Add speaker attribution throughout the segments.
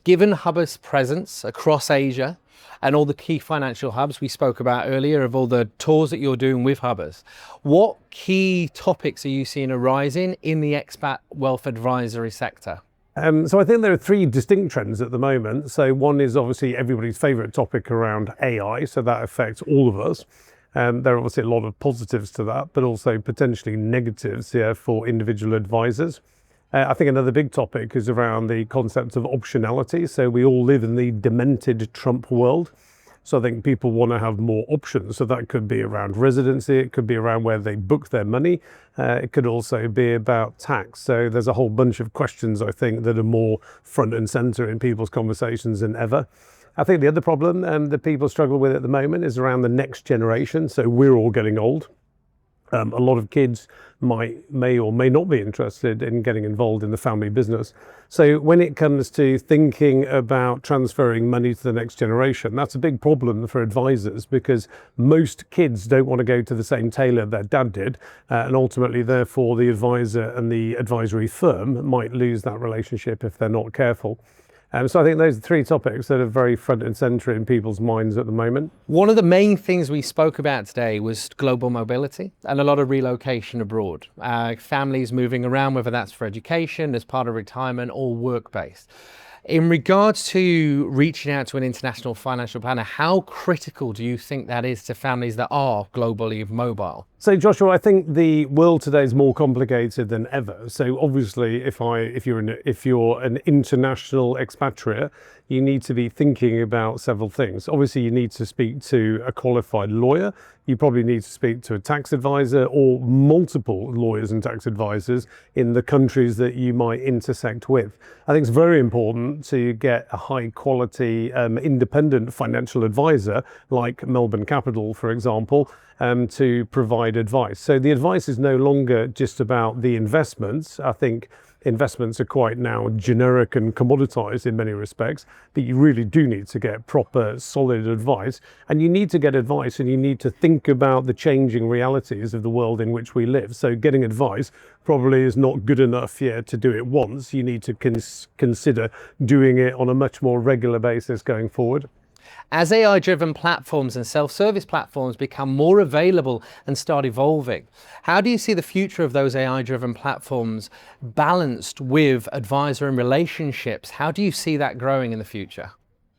Speaker 1: Given Hubbis' presence across Asia and all the key financial hubs we spoke about earlier, of all the tours that you're doing with Hubbis, what key topics are you seeing arising in the expat wealth advisory sector?
Speaker 2: So I think there are three distinct trends at the moment. So one is obviously everybody's favorite topic around AI. So that affects all of us. There are obviously a lot of positives to that, but also potentially negatives for individual advisors. I think another big topic is around the concept of optionality. So we all live in the demented Trump world. So I think people want to have more options. So that could be around residency, it could be around where they book their money. It could also be about tax. So there's a whole bunch of questions, I think, that are more front and center in people's conversations than ever. I think the other problem that people struggle with at the moment is around the next generation. So we're all getting old. A lot of kids may or may not be interested in getting involved in the family business. So when it comes to thinking about transferring money to the next generation, that's a big problem for advisors, because most kids don't want to go to the same tailor their dad did. And ultimately, therefore, the advisor and the advisory firm might lose that relationship if they're not careful. So I think those are three topics that are very front and center in people's minds at the moment.
Speaker 1: One of the main things we spoke about today was global mobility and a lot of relocation abroad. Families moving around, whether that's for education, as part of retirement, or work-based. In regards to reaching out to an international financial planner, how critical do you think that is to families that are globally mobile?
Speaker 2: So Joshua, I think the world today is more complicated than ever. So obviously, if you're an international expatriate, you need to be thinking about several things. Obviously, you need to speak to a qualified lawyer. You probably need to speak to a tax advisor or multiple lawyers and tax advisors in the countries that you might intersect with. I think it's very important to get a high quality independent financial advisor like Melbourne Capital, for example, to provide advice. So the advice is no longer just about the investments. I think investments are quite now generic and commoditized in many respects, but you really do need to get proper, solid advice. And you need to get advice and you need to think about the changing realities of the world in which we live. So getting advice probably is not good enough yet to do it once. You need to consider doing it on a much more regular basis going forward.
Speaker 1: As AI-driven platforms and self-service platforms become more available and start evolving, how do you see the future of those AI-driven platforms balanced with advisor and relationships? How do you see that growing in the future?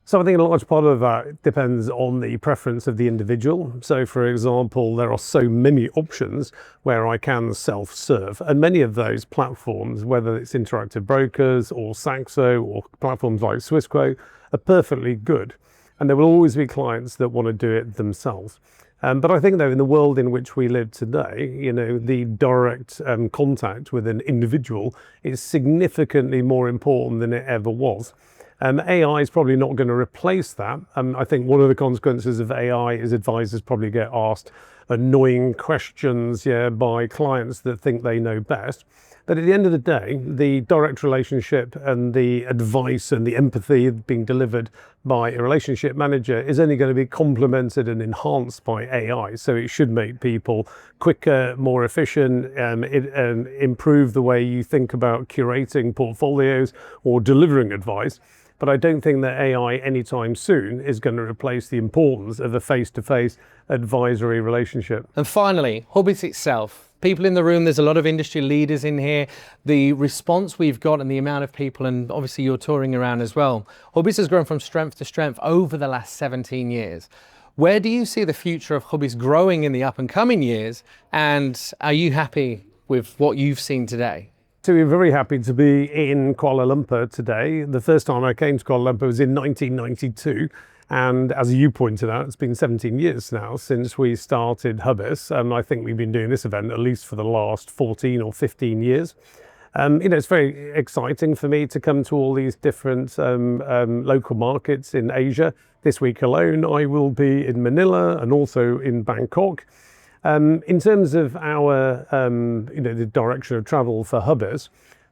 Speaker 2: So I think a large part of that depends on the preference of the individual. So for example, there are so many options where I can self-serve, and many of those platforms, whether it's interactive brokers or Saxo or platforms like Swissquote, are perfectly good. And there will always be clients that want to do it themselves. But I think, though, in the world in which we live today, the direct contact with an individual is significantly more important than it ever was. AI is probably not going to replace that. I think one of the consequences of AI is advisors probably get asked annoying questions by clients that think they know best. But at the end of the day, the direct relationship and the advice and the empathy being delivered by a relationship manager is only going to be complemented and enhanced by AI. So it should make people quicker, more efficient, improve the way you think about curating portfolios or delivering advice. But I don't think that AI anytime soon is going to replace the importance of a face-to-face advisory relationship.
Speaker 1: And finally, Hubbis itself. People in the room, there's a lot of industry leaders in here. The response we've got and the amount of people, and obviously you're touring around as well. Hubbis has grown from strength to strength over the last 17 years. Where do you see the future of Hubbis growing in the up and coming years? And are you happy with what you've seen today?
Speaker 2: So we're very happy to be in Kuala Lumpur today. The first time I came to Kuala Lumpur was in 1992. And as you pointed out, it's been 17 years now since we started Hubbis. I think we've been doing this event at least for the last 14 or 15 years. It's very exciting for me to come to all these different local markets in Asia. This week alone, I will be in Manila and also in Bangkok. In terms of our, the direction of travel for Hubbis,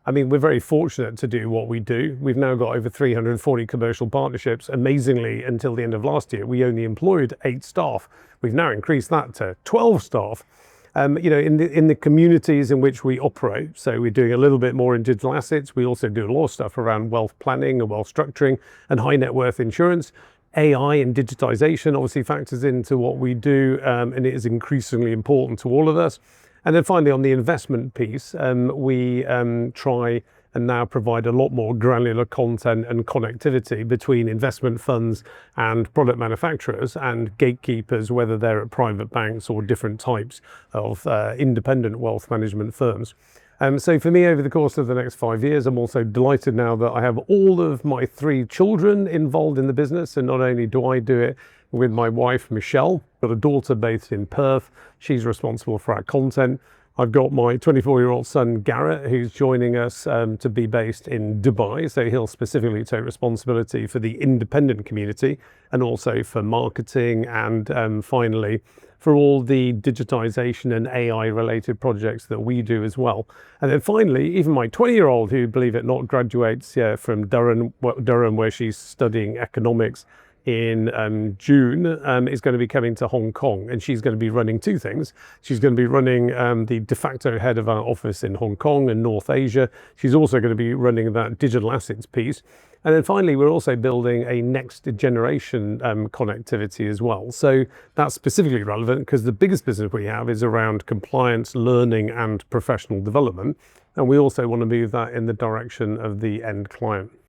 Speaker 2: I mean, we're very fortunate to do what we do. We've now got over 340 commercial partnerships. Amazingly, until the end of last year, we only employed 8 staff. We've now increased that to 12 staff. In the communities in which we operate. So we're doing a little bit more in digital assets. We also do a lot of stuff around wealth planning and wealth structuring and high net worth insurance. AI and digitization obviously factors into what we do, and it is increasingly important to all of us. And then finally, on the investment piece, we try and now provide a lot more granular content and connectivity between investment funds and product manufacturers and gatekeepers, whether they're at private banks or different types of independent wealth management firms. So for me, over the course of the next 5 years, I'm also delighted now that I have all of my 3 children involved in the business. And not only do I do it with my wife, Michelle, got a daughter based in Perth. She's responsible for our content. I've got my 24-year-old son, Garrett, who's joining us to be based in Dubai. So he'll specifically take responsibility for the independent community and also for marketing and finally for all the digitization and AI related projects that we do as well. And then finally, even my 20-year-old, who, believe it or not, graduates from Durham, where she's studying economics in June, is going to be coming to Hong Kong, and she's going to be running 2 things. She's going to be running the de facto head of our office in Hong Kong and North Asia. She's also going to be running that digital assets piece. And then finally, we're also building a next generation connectivity as well. So that's specifically relevant because the biggest business we have is around compliance, learning, and professional development. And we also want to move that in the direction of the end client.